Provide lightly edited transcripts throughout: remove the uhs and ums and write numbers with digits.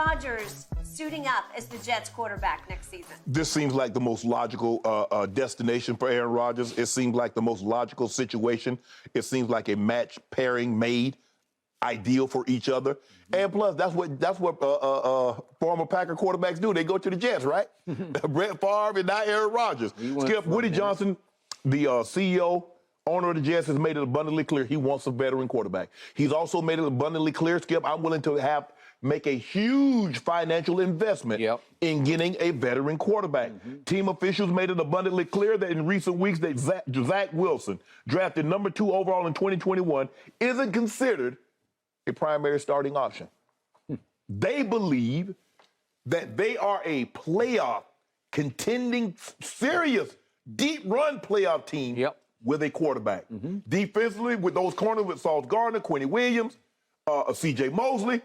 Rodgers suiting up as the Jets quarterback next season? This seems like the most logical destination for Aaron Rodgers. It seems like the most logical situation. It seems like a match pairing made ideal for each other. And plus, that's what former Packer quarterbacks do. They go to the Jets, right? Brett Favre and now Aaron Rodgers. Skip, Woody Johnson, the CEO, owner of the Jets, has made it abundantly clear he wants a veteran quarterback. He's also made it abundantly clear, Skip, I'm willing to make a huge financial investment in getting a veteran quarterback. Team officials made it abundantly clear that in recent weeks that Zach Wilson, drafted number 2 overall in 2021, isn't considered a primary starting option. They believe that they are a playoff, contending, serious, deep run playoff team with a quarterback. Defensively, with those corners with Sauce Gardner, Quincy Williams, C.J. Mosley,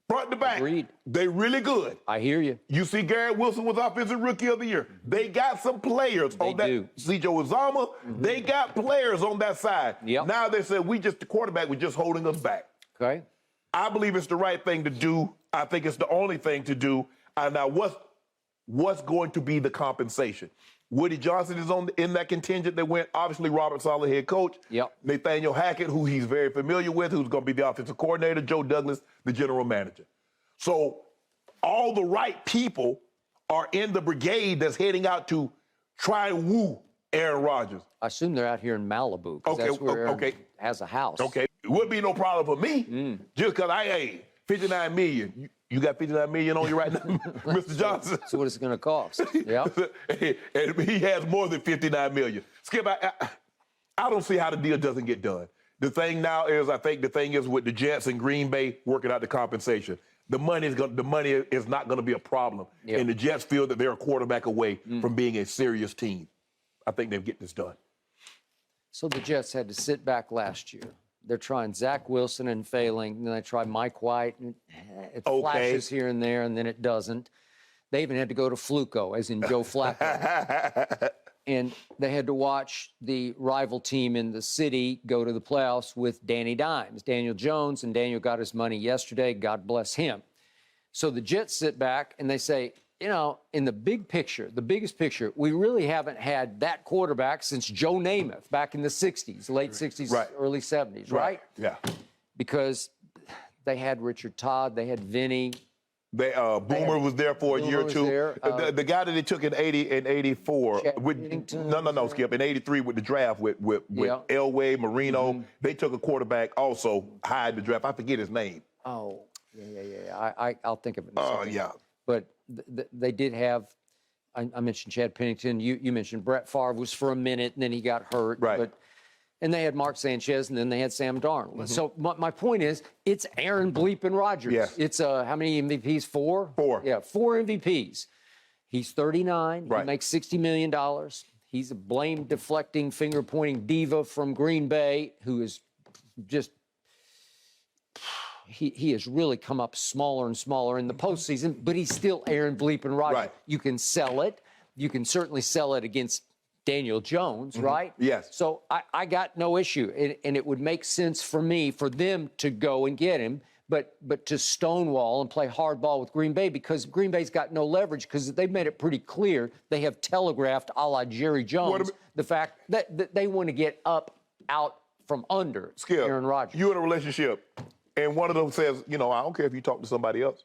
front to back. Agreed. They really good. I hear you. You see Garrett Wilson was Offensive Rookie of the Year. They got some players on that. C.J. Uzama, they got players on that side. Now they said, the quarterback was just holding us back. Okay. I believe it's the right thing to do. I think it's the only thing to do. And now what's going to be the compensation? Woody Johnson is in that contingent that went. Obviously, Robert Saleh, head coach. Nathaniel Hackett, who he's very familiar with, who's going to be the offensive coordinator. Joe Douglas, the general manager. So all the right people are in the brigade that's heading out to try and woo Aaron Rodgers. I assume they're out here in Malibu, because that's where Aaron has a house. Okay, it would be no problem for me, just because I 59 million. You got 59 million on you right now, Mr. Johnson? So what is it going to cost? And he has more than 59 million. Skip, I don't see how the deal doesn't get done. The thing now is, I think the thing is with the Jets and Green Bay working out the compensation. The money is not going to be a problem. And the Jets feel that they're a quarterback away from being a serious team. I think they'll get this done. So the Jets had to sit back last year. They're trying Zach Wilson and failing. And then they try Mike White, and it flashes here and there, and then it doesn't. They even had to go to Fluco, as in Joe Flacco. And they had to watch the rival team in the city go to the playoffs with Danny Dimes, Daniel Jones, and Daniel got his money yesterday. God bless him. So the Jets sit back and they say, you know, in the big picture, the biggest picture, we really haven't had that quarterback since Joe Namath back in the 60s, late 60s, early 70s, right? Yeah. Because they had Richard Todd, they had Vinny. Boomer was there for a year or two. The guy that they took in 80 and 84, no, Skip, in 83 with the draft with Elway, Marino, they took a quarterback also high in the draft. I forget his name. Oh, yeah. I'll think of it in a second. Yeah. But they did have, I mentioned Chad Pennington. You mentioned Brett Favre was for a minute, and then he got hurt. And they had Mark Sanchez, and then they had Sam Darnold. So my point is, it's Aaron bleeping Rodgers. It's how many MVPs? 4? 4. Yeah, 4 MVPs. He's 39. He makes $60 million. He's a blame-deflecting, finger-pointing diva from Green Bay who is just... He has really come up smaller and smaller in the postseason, but he's still Aaron bleeping Rodgers. You can sell it. You can certainly sell it against Daniel Jones, right? Yes. So I got no issue, and it would make sense for me for them to go and get him, but to stonewall and play hardball with Green Bay, because Green Bay's got no leverage, because they've made it pretty clear. They have telegraphed, a la Jerry Jones, the fact that they want to get out from under Aaron Rodgers. You in a relationship, and one of them says, you know, I don't care if you talk to somebody else.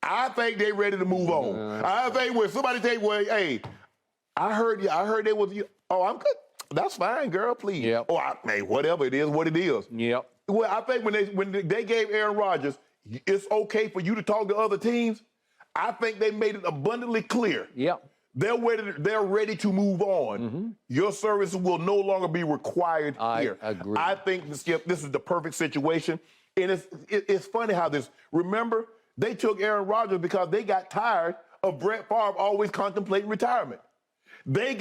I think they're ready to move on. I think when somebody say, well, hey, I heard they was you. Oh, I'm good. That's fine, girl, please. Hey, whatever it is, what it is. Well, I think when they gave Aaron Rodgers, it's okay for you to talk to other teams. I think they made it abundantly clear. They're ready to move on. Your services will no longer be required here. I agree. I think, Skip, this is the perfect situation. And it's funny how this, remember, they took Aaron Rodgers because they got tired of Brett Favre always contemplating retirement. They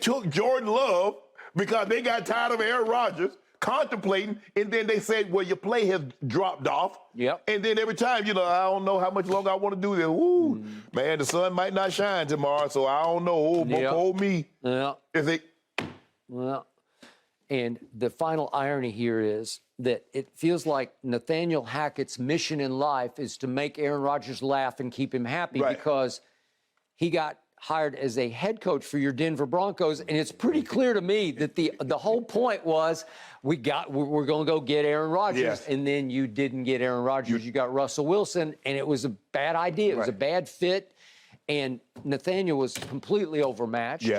took Jordan Love because they got tired of Aaron Rodgers contemplating, and then they said, well, your play has dropped off. And then every time, you know, I don't know how much longer I want to do this. Ooh, man, the sun might not shine tomorrow, so I don't know. Hold me. Well, and the final irony here is that it feels like Nathaniel Hackett's mission in life is to make Aaron Rodgers laugh and keep him happy because he got hired as a head coach for your Denver Broncos, and it's pretty clear to me that the whole point was we're going to go get Aaron Rodgers, and then you didn't get Aaron Rodgers. You got Russell Wilson, and it was a bad idea. It was a bad fit, and Nathaniel was completely overmatched,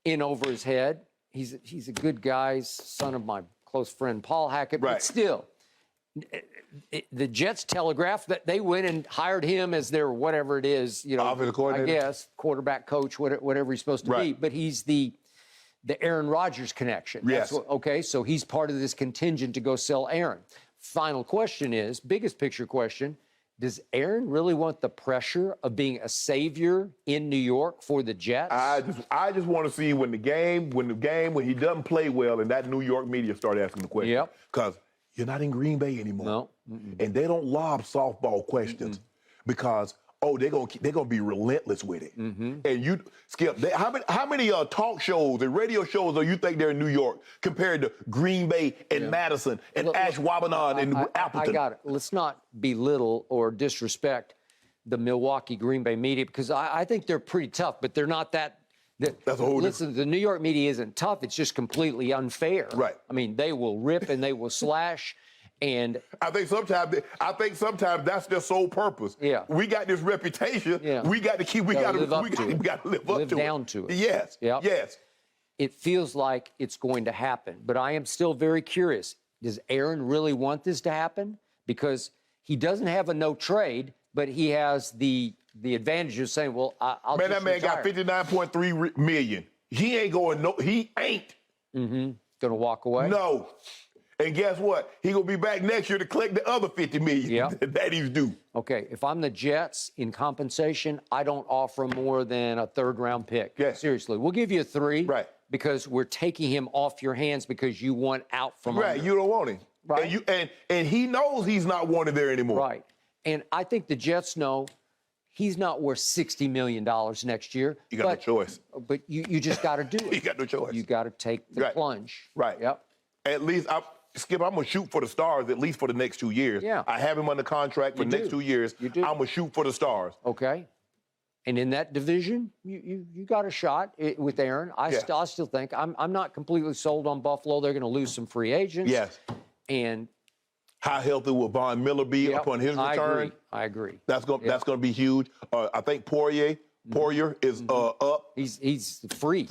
in over his head. He's a good guy, son of my close friend Paul Hackett, but still, the Jets telegraphed that they went and hired him as their whatever it is, offensive coordinator, I guess, quarterback coach, whatever he's supposed to be. But he's the Aaron Rodgers connection. Yes. Okay, so he's part of this contingent to go sell Aaron. Final question is, biggest picture question, does Aaron really want the pressure of being a savior in New York for the Jets? I just want to see when he doesn't play well and that New York media start asking the question. Because you're not in Green Bay anymore. No. And they don't lob softball questions because, they're gonna be relentless with it. And you, Skip, how many talk shows and radio shows do you think they're in New York compared to Green Bay and Madison and Ashwaubenon and Appleton? I got it. Let's not belittle or disrespect the Milwaukee Green Bay media because I think they're pretty tough, but they're not that. That's a whole listen, the New York media isn't tough. It's just completely unfair. I mean, they will rip and they will slash. And I think sometimes that's their sole purpose. We got this reputation. We got to live up to it. Yes. Yes. It feels like it's going to happen, but I am still very curious. Does Aaron really want this to happen? Because he doesn't have a no trade, but he has the advantage of saying, "Well, I'll man, just that man retire." got $59.3 million. He ain't going. No, he ain't going to walk away. No. And guess what? He gonna be back next year to collect the other $50 million that he's due. Okay, if I'm the Jets in compensation, I don't offer more than a third-round pick. Seriously, we'll give you a 3. Because we're taking him off your hands because you want out from under. You don't want him. And he knows he's not wanted there anymore. And I think the Jets know he's not worth $60 million next year. You got no choice. But you just got to do it. You got no choice. You got to take the plunge. At least Skip, I'm going to shoot for the stars at least for the next 2 years. I have him under contract for the next 2 years. I'm going to shoot for the stars. Okay. And in that division, you got a shot with Aaron. I still think I'm not completely sold on Buffalo. They're going to lose some free agents. And how healthy will Von Miller be upon his return? I agree. That's going to be huge. I think Poirier is up. He's free.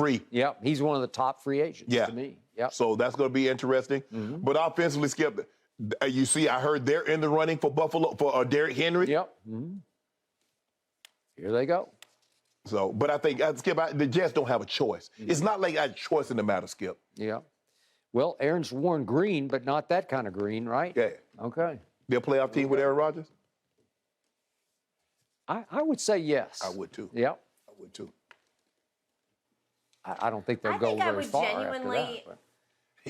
He's one of the top free agents to me. So that's going to be interesting. But offensively, Skip, you see, I heard they're in the running for Buffalo for Derrick Henry. Here they go. So, but I think, Skip, the Jets don't have a choice. It's not like a choice in the matter, Skip. Well, Aaron's worn green, but not that kind of green, right? Okay. They'll playoff team with Aaron Rodgers? I would say yes. I would too. I would too. I don't think they'll go very far after that.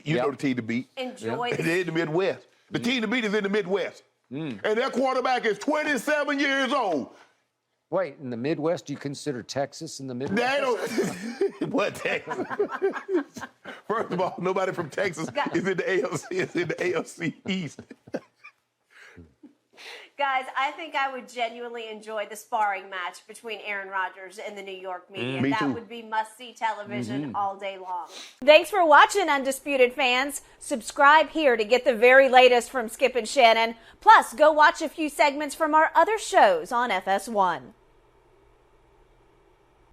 You know the team to beat. Enjoy They're in the Midwest. The team to beat is in the Midwest. And their quarterback is 27 years old. Wait, in the Midwest, do you consider Texas in the Midwest? What, Texas? First of all, nobody from Texas is in the AFC. It's in the AFC East. Guys, I think I would genuinely enjoy the sparring match between Aaron Rodgers and the New York media. Me that too. would be must-see television all day long. Thanks for watching, Undisputed fans. Subscribe here to get the very latest from Skip and Shannon. Plus, go watch a few segments from our other shows on FS1.